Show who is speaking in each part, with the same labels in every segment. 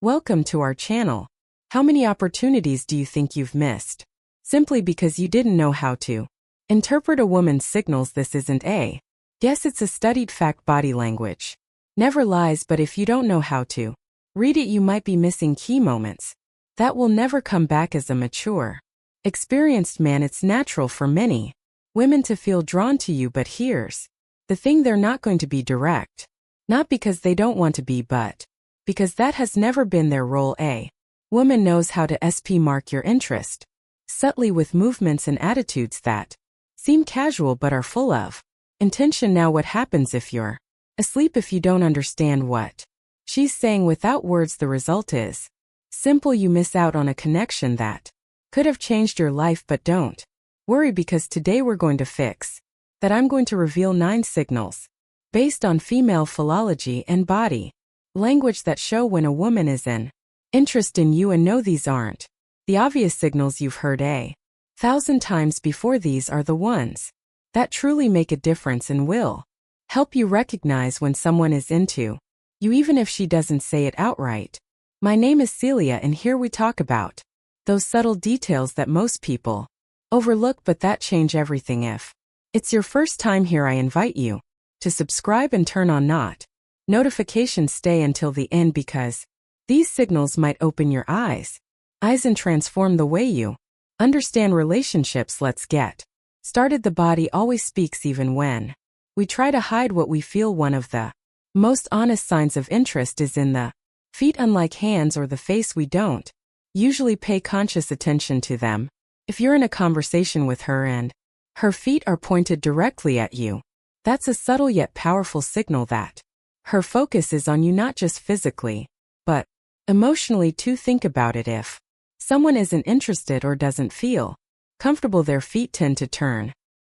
Speaker 1: Welcome to our channel. How many opportunities do you think you've missed? Simply because you didn't know how to interpret a woman's signals. This isn't a guess, it's a studied fact. Body language never lies, but if you don't know how to read it, you might be missing key moments that will never come back. As a mature, experienced man, it's natural for many women to feel drawn to you, but here's the thing: they're not going to be direct. Not because they don't want to be, but because that has never been their role. A woman knows how to mark your interest subtly with movements and attitudes that seem casual but are full of intention. Now, what happens if you're asleep? If you don't understand what she's saying without words, the result is simple: you miss out on a connection that could have changed your life. But don't worry, because today we're going to fix that. I'm going to reveal 9 signals based on female philology and body language that show when a woman is in interest in you. And no, these aren't the obvious signals you've heard 1,000 times before. These are the ones that truly make a difference and will help you recognize when someone is into you, even if she doesn't say it outright. My name is Celia, and here we talk about those subtle details that most people overlook, but that change everything. If it's your first time here, I invite you to subscribe and turn on notifications. Stay until the end, because these signals might open your eyes and transform the way you understand relationships. Let's get started. The body always speaks, even when we try to hide what we feel. One of the most honest signs of interest is in the feet. Unlike hands or the face, we don't usually pay conscious attention to them. If you're in a conversation with her and her feet are pointed directly at you, that's a subtle yet powerful signal that her focus is on you, not just physically, but emotionally too. Think about it: if someone isn't interested or doesn't feel comfortable, their feet tend to turn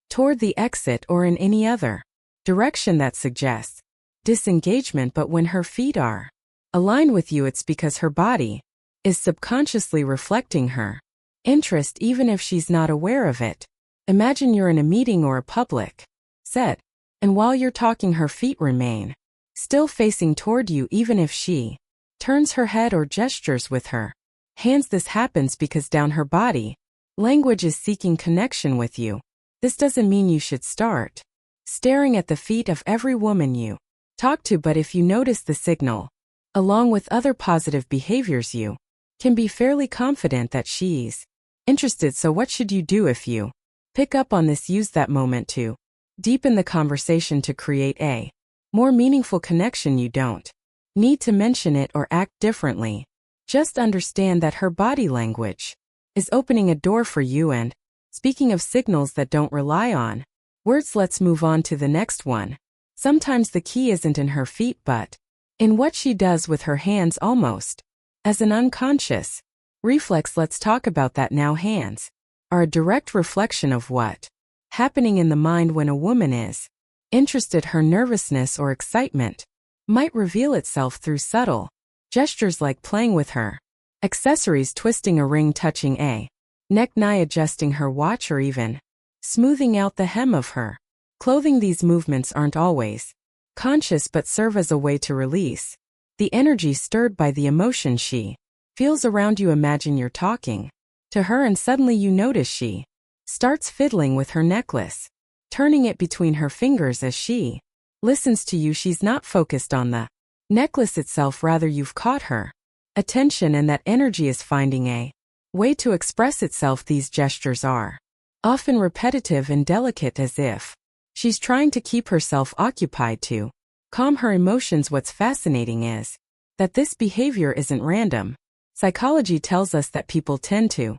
Speaker 1: toward the exit or in any other direction that suggests disengagement. But when her feet are aligned with you, it's because her body is subconsciously reflecting her interest, even if she's not aware of it. Imagine you're in a meeting or a public set, and while you're talking, her feet remain still facing toward you, even if she turns her head or gestures with her hands. This happens because down her body language is seeking connection with you. This doesn't mean you should start staring at the feet of every woman you talk to, but if you notice the signal, along with other positive behaviors, you can be fairly confident that she's interested. So what should you do if you pick up on this? Use that moment to deepen the conversation, to create a more meaningful connection. You don't need to mention it or act differently. Just understand that her body language is opening a door for you. And speaking of signals that don't rely on words, let's move on to the next one. Sometimes the key isn't in her feet, but in what she does with her hands, almost as an unconscious reflex. Let's talk about that now. Hands are a direct reflection of what's happening in the mind when a woman is interested. Her nervousness or excitement might reveal itself through subtle gestures like playing with her accessories, twisting a ring, touching a neck, adjusting her watch, or even smoothing out the hem of her clothing. These movements aren't always conscious, but serve as a way to release the energy stirred by the emotion she feels around you. Imagine you're talking to her and suddenly you notice she starts fiddling with her necklace, turning it between her fingers as she listens to you. She's not focused on the necklace itself, rather you've caught her attention, and that energy is finding a way to express itself. These gestures are often repetitive and delicate, as if she's trying to keep herself occupied to calm her emotions. What's fascinating is that this behavior isn't random. Psychology tells us that people tend to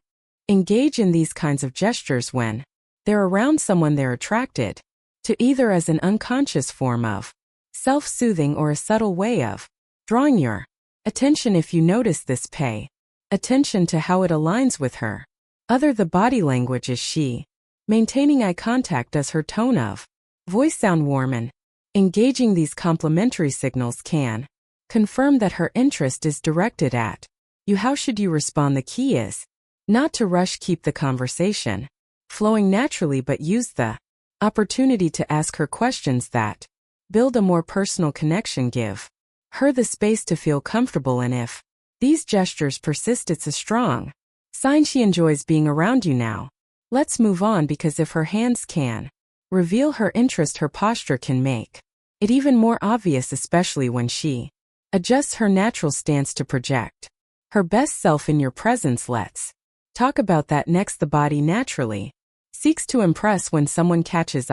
Speaker 1: engage in these kinds of gestures when they're around someone they're attracted to, either as an unconscious form of self-soothing or a subtle way of drawing your attention. If you notice this, pay attention to how it aligns with her the body language. Is she maintaining eye contact? Does her tone of voice sound warm and engaging? These complementary signals can confirm that her interest is directed at you. How should you respond? The key is not to rush. Keep the conversation flowing naturally, but use the opportunity to ask her questions that build a more personal connection. Give her the space to feel comfortable, and if These gestures persist. It's a strong sign she enjoys being around you now. Let's move on, because if her hands can reveal her interest, her posture can make it even more obvious, especially when she adjusts her natural stance to project her best self in your presence. Let's talk about that next. The body naturally seeks to impress when someone catches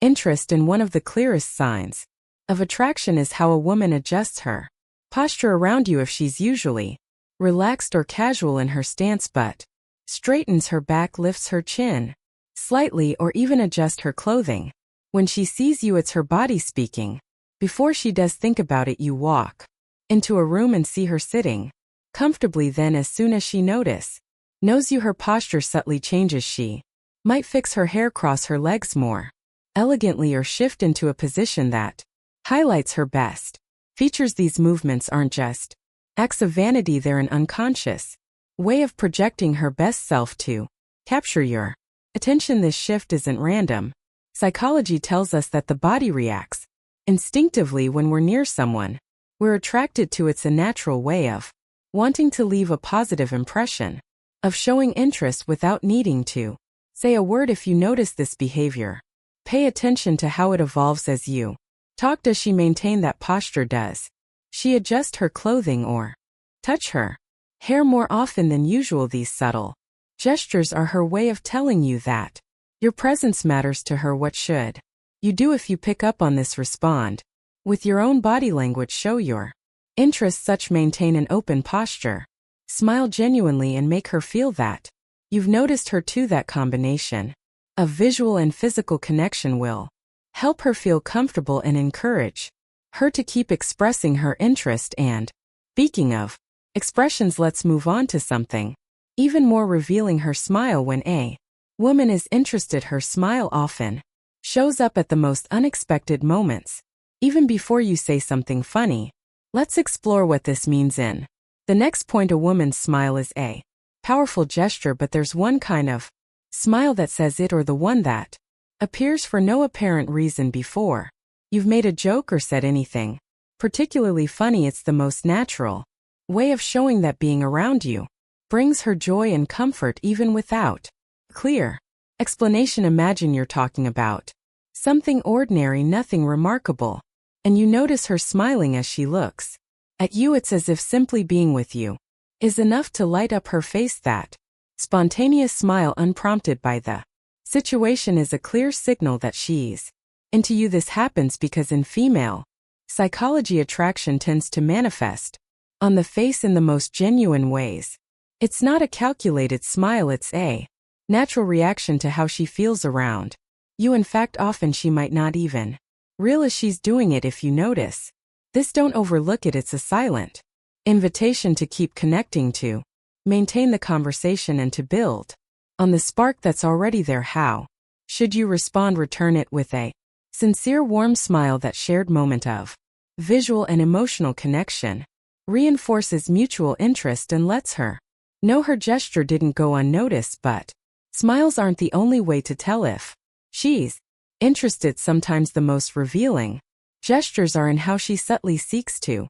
Speaker 1: interest, and one of the clearest signs of attraction is how a woman adjusts her posture around you. If she's usually relaxed or casual in her stance but straightens her back, lifts her chin slightly, or even adjusts her clothing when she sees you, it's her body speaking. Before she does think about it, you walk into a room and see her sitting comfortably. Then as soon as she knows you, her posture subtly changes. She might fix her hair, cross her legs more elegantly, or shift into a position that highlights her best features. These movements aren't just acts of vanity, they're an unconscious way of projecting her best self to capture your attention. This shift isn't random. Psychology tells us that the body reacts instinctively when we're near someone we're attracted to. It's a natural way of wanting to leave a positive impression, of showing interest without needing to say a word. If you notice this behavior, pay attention to how it evolves as you talk. Does she maintain that posture? Does she adjust her clothing or touch her hair more often than usual? These subtle gestures are her way of telling you that your presence matters to her. What should you do if you pick up on this? Respond with your own body language. Show your interest. Such maintain an open posture. Smile genuinely and make her feel that you've noticed her too. That combination of visual and physical connection will help her feel comfortable and encourage her to keep expressing her interest. And speaking of expressions, let's move on to something even more revealing: her smile. When a woman is interested, her smile often shows up at the most unexpected moments, even before you say something funny. Let's explore what this means in the next point. A woman's smile is a powerful gesture, but there's one kind of smile that says it, or the one that appears for no apparent reason before you've made a joke or said anything particularly funny. It's the most natural way of showing that being around you brings her joy and comfort, even without clear explanation. Imagine you're talking about something ordinary, nothing remarkable, and you notice her smiling as she looks at you. It's as if simply being with you is enough to light up her face. That spontaneous smile, unprompted by the situation, is a clear signal that she's into you. This happens because in female psychology, attraction tends to manifest on the face in the most genuine ways. It's not a calculated smile, it's a natural reaction to how she feels around you. In fact, often she might not even realize she's doing it. If you notice this, don't overlook it. It's a silent invitation to keep connecting, to maintain the conversation, and to build on the spark that's already there. How should you respond? Return it with a sincere, warm smile. That shared moment of visual and emotional connection reinforces mutual interest and lets her know her gesture didn't go unnoticed. But smiles aren't the only way to tell if she's interested. Sometimes the most revealing gestures are in how she subtly seeks to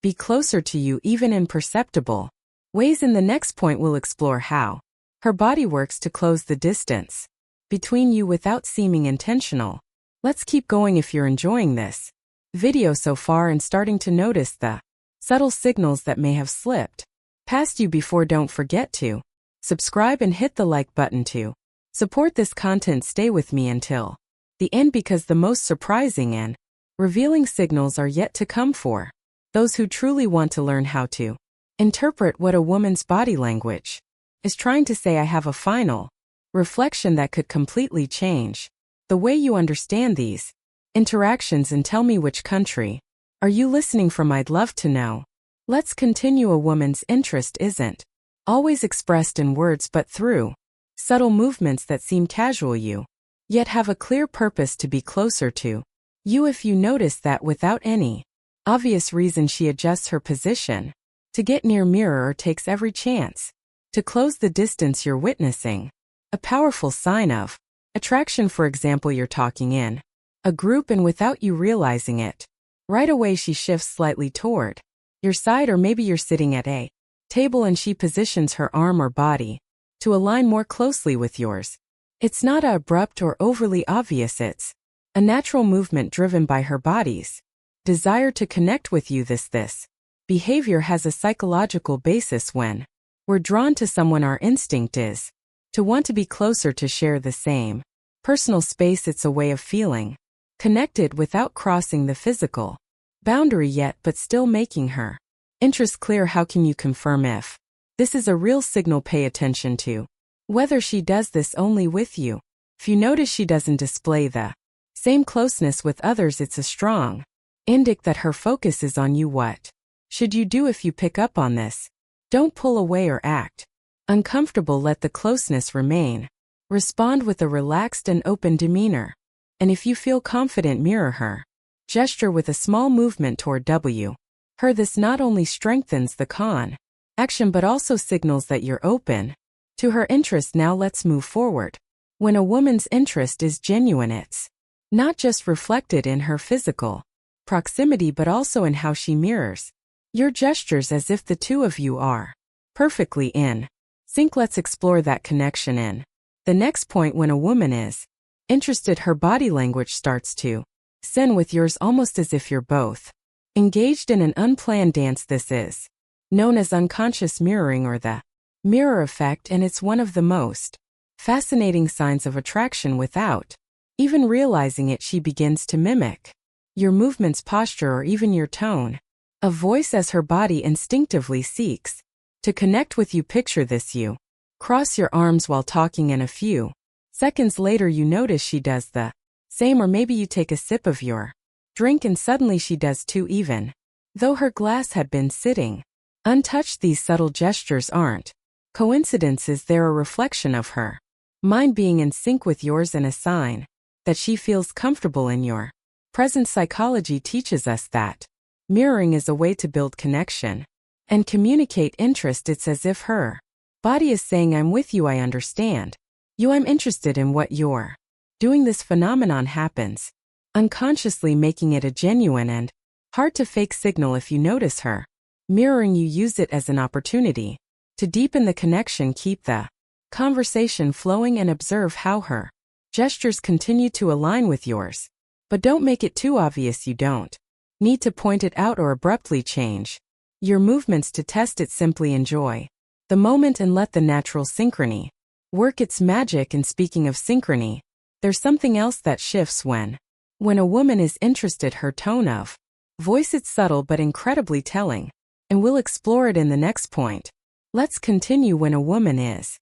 Speaker 1: be closer to you, even in perceptible ways. In the next point, we'll explore how her body works to close the distance between you without seeming intentional. Let's keep going. If you're enjoying this video so far and starting to notice the subtle signals that may have slipped past you before, don't forget to subscribe and hit the like button to support this content. Stay with me until the end, because the most surprising and revealing signals are yet to come for those who truly want to learn how to interpret what a woman's body language is trying to say. I have a final reflection that could completely change the way you understand these interactions. And tell me, which country are you listening from? I'd love to know. Let's continue. A woman's interest isn't always expressed in words, but through subtle movements that seem casual, you yet have a clear purpose to be closer to you. If you notice that without any obvious reason, she adjusts her position to get near mirror or takes every chance to close the distance, you're witnessing a powerful sign of attraction. For example, you're talking in a group and without you realizing it, right away she shifts slightly toward your side, or maybe you're sitting at a table and she positions her arm or body to align more closely with yours. It's not abrupt or overly obvious, it's a natural movement driven by her body's desire to connect with you. This behavior has a psychological basis. When we're drawn to someone, our instinct is to want to be closer, to share the same personal space. It's a way of feeling connected without crossing the physical boundary yet, but still making her interest clear. How can you confirm if this is a real signal? Pay attention to whether she does this only with you. If you notice she doesn't display the same closeness with others, it's a strong indicator that her focus is on you. What should you do if you pick up on this? Don't pull away or act uncomfortable. Let the closeness remain. Respond with a relaxed and open demeanor. And if you feel confident, mirror her gesture with a small movement toward her. This not only strengthens the action but also signals that you're open to her interest. Now let's move forward. When a woman's interest is genuine, it's not just reflected in her physical proximity but also in how she mirrors your gestures, as if the two of you are perfectly in sync. Let's explore that connection in the next point. When a woman is interested, her body language starts to syn with yours, almost as if you're both engaged in an unplanned dance. This is known as unconscious mirroring or the mirror effect, and it's one of the most fascinating signs of attraction. Without even realizing it, she begins to mimic your movements, posture, or even your tone of voice as her body instinctively seeks to connect with you. Picture this: you cross your arms while talking, and a few seconds later you notice she does the same. Or maybe you take a sip of your drink and suddenly she does too, even though her glass had been sitting untouched. These subtle gestures aren't coincidences, they're a reflection of her mind being in sync with yours and a sign that she feels comfortable in your presence. Psychology teaches us that mirroring is a way to build connection and communicate interest. It's as if her body is saying, I'm with you, I understand you, I'm interested in what you're doing. This phenomenon happens unconsciously, making it a genuine and hard to fake signal. If you notice her mirroring you, use it as an opportunity to deepen the connection. Keep the conversation flowing and observe how her gestures continue to align with yours. But don't make it too obvious. You don't need to point it out or abruptly change your movements to test it. Simply enjoy the moment and let the natural synchrony work its magic. And speaking of synchrony, there's something else that shifts when a woman is interested. Her tone of voice, it's subtle but incredibly telling, and we'll explore it in the next point. Let's continue. When a woman is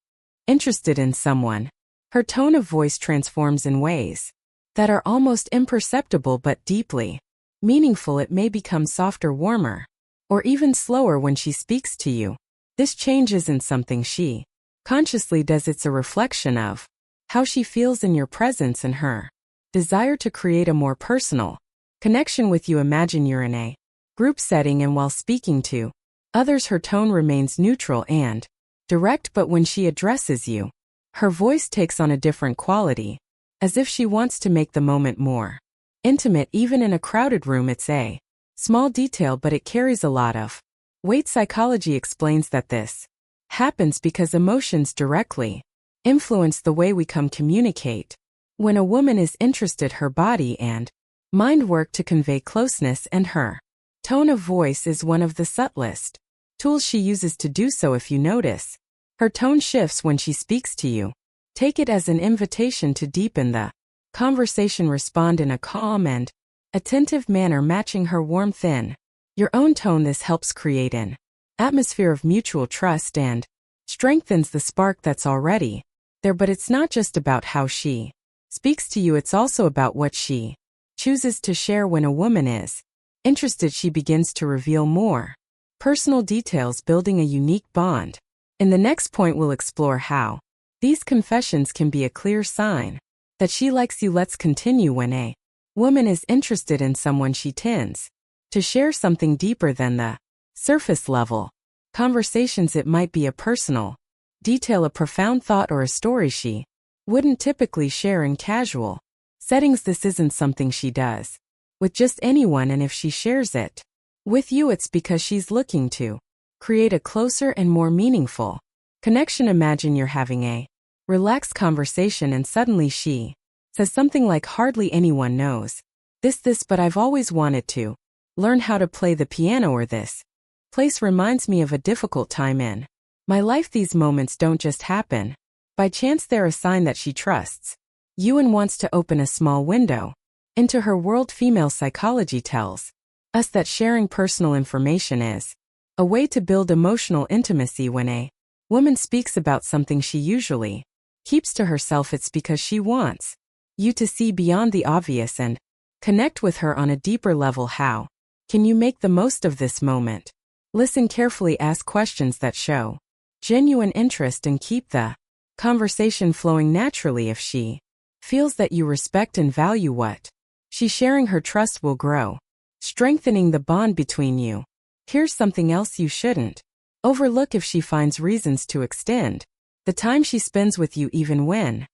Speaker 1: interested in someone, her tone of voice transforms in ways that are almost imperceptible but deeply meaningful. It may become softer, warmer, or even slower when she speaks to you. This change isn't something she consciously does, it's a reflection of how she feels in your presence and her desire to create a more personal connection with you. Imagine you're in a group setting, and while speaking to others, her tone remains neutral and direct, but when she addresses you, her voice takes on a different quality, as if she wants to make the moment more intimate. Even in a crowded room, it's a small detail, but it carries a lot of weight. Psychology explains that this happens because emotions directly influence the way we communicate. When a woman is interested, her body and mind work to convey closeness, and her tone of voice is one of the subtlest tools she uses to do so. If you notice her tone shifts when she speaks to you, take it as an invitation to deepen the conversation. Respond in a calm and attentive manner, matching her warmth in your own tone. This helps create an atmosphere of mutual trust and strengthens the spark that's already there. But it's not just about how she speaks to you, it's also about what she chooses to share. When a woman is interested, she begins to reveal more personal details, building a unique bond. In the next point, we'll explore how these confessions can be a clear sign that she likes you. Let's continue. When a woman is interested in someone, she tends to share something deeper than the surface level conversations. It might be a personal detail, a profound thought, or a story she wouldn't typically share in casual settings. This isn't something she does with just anyone, and if she shares it with you, it's because she's looking to create a closer and more meaningful connection. Imagine you're having a relaxed conversation and suddenly she says something like, hardly anyone knows this, but I've always wanted to learn how to play the piano, or this place reminds me of a difficult time in my life. These moments don't just happen by chance, they're a sign that she trusts you and wants to open a small window into her world. Female psychology tells us that sharing personal information is a way to build emotional intimacy. When a woman speaks about something she usually keeps to herself, it's because she wants you to see beyond the obvious and connect with her on a deeper level. How can you make the most of this moment? Listen carefully, ask questions that show genuine interest, and keep the conversation flowing naturally. If she feels that you respect and value what she's sharing, her trust will grow, strengthening the bond between you. Here's something else you shouldn't overlook: if she finds reasons to extend the time she spends with you, even when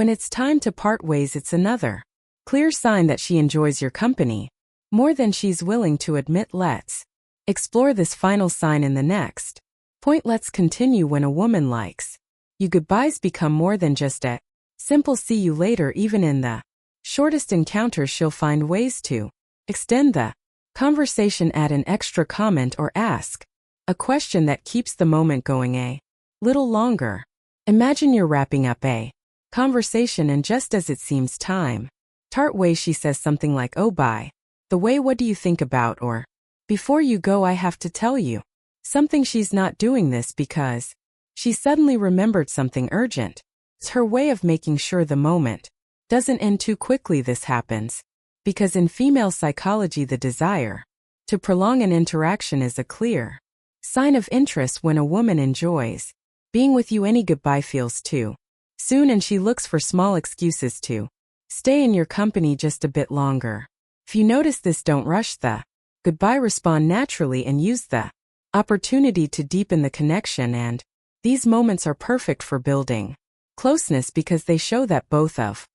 Speaker 1: it's time to part ways, it's another clear sign that she enjoys your company more than she's willing to admit. Let's explore this final sign in the next point. Let's continue. When a woman likes you, goodbyes become more than just a simple see you later. Even in the shortest encounters, she'll find ways to extend the conversation, add an extra comment, or ask a question that keeps the moment going a little longer. Imagine you're wrapping up a conversation, and just as it seems time part ways, she says something like, oh, by the way, what do you think about, or before you go, I have to tell you something. She's not doing this because she suddenly remembered something urgent. It's her way of making sure the moment doesn't end too quickly. This happens because in female psychology, the desire to prolong an interaction is a clear sign of interest. When a woman enjoys being with you, any goodbye feels too soon, and she looks for small excuses to stay in your company just a bit longer. If you notice this, don't rush the goodbye, respond naturally, and use the opportunity to deepen the connection. And these moments are perfect for building closeness because they show that both of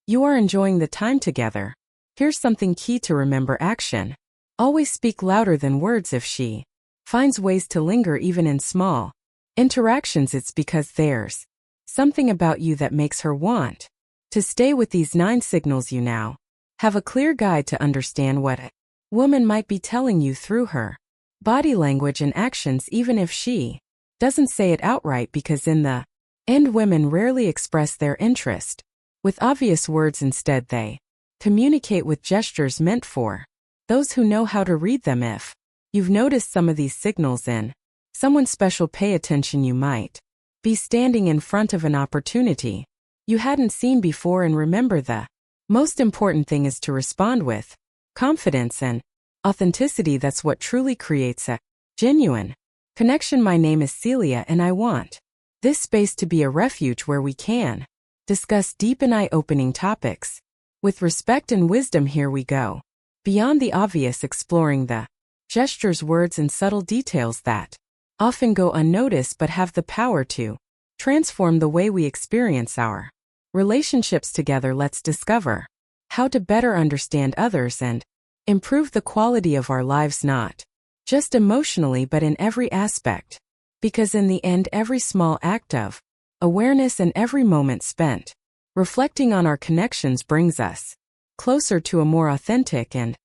Speaker 1: you are enjoying the time together. Here's something key to remember: action always speak louder than words. If she finds ways to linger even in small interactions, it's because there's something about you that makes her want to stay. With these 9 signals, you now have a clear guide to understand what a woman might be telling you through her body language and actions, even if she doesn't say it outright, because in the end, women rarely express their interest with obvious words. Instead, they communicate with gestures meant for those who know how to read them. If you've noticed some of these signals in someone special, pay attention. You might be standing in front of an opportunity you hadn't seen before, and remember, the most important thing is to respond with confidence and authenticity. That's what truly creates a genuine connection. My name is Celia, and I want this space to be a refuge where we can discuss deep and eye-opening topics with respect and wisdom. Here we go beyond the obvious, exploring the gestures, words, and subtle details that often go unnoticed but have the power to transform the way we experience our relationships together. Let's discover how to better understand others and improve the quality of our lives, not just emotionally but in every aspect. Because in the end, every small act of awareness and every moment spent reflecting on our connections brings us closer to a more authentic and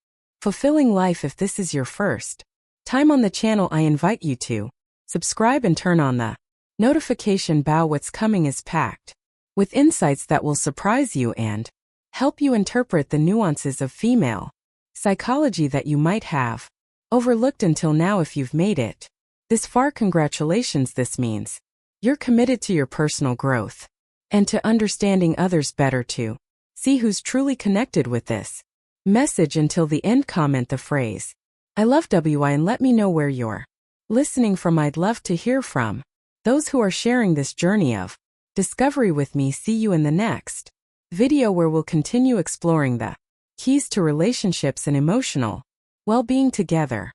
Speaker 1: fulfilling life. If this is your first time on the channel, I invite you to subscribe and turn on the notification bell. What's coming is packed with insights that will surprise you and help you interpret the nuances of female psychology that you might have overlooked until now. If you've made it this far, congratulations. This means you're committed to your personal growth and to understanding others better. To see who's truly connected with this message until the end, comment the phrase I love WI and let me know where you're listening from. I'd love to hear from those who are sharing this journey of discovery with me. See you in the next video, where we'll continue exploring the keys to relationships and emotional well-being together.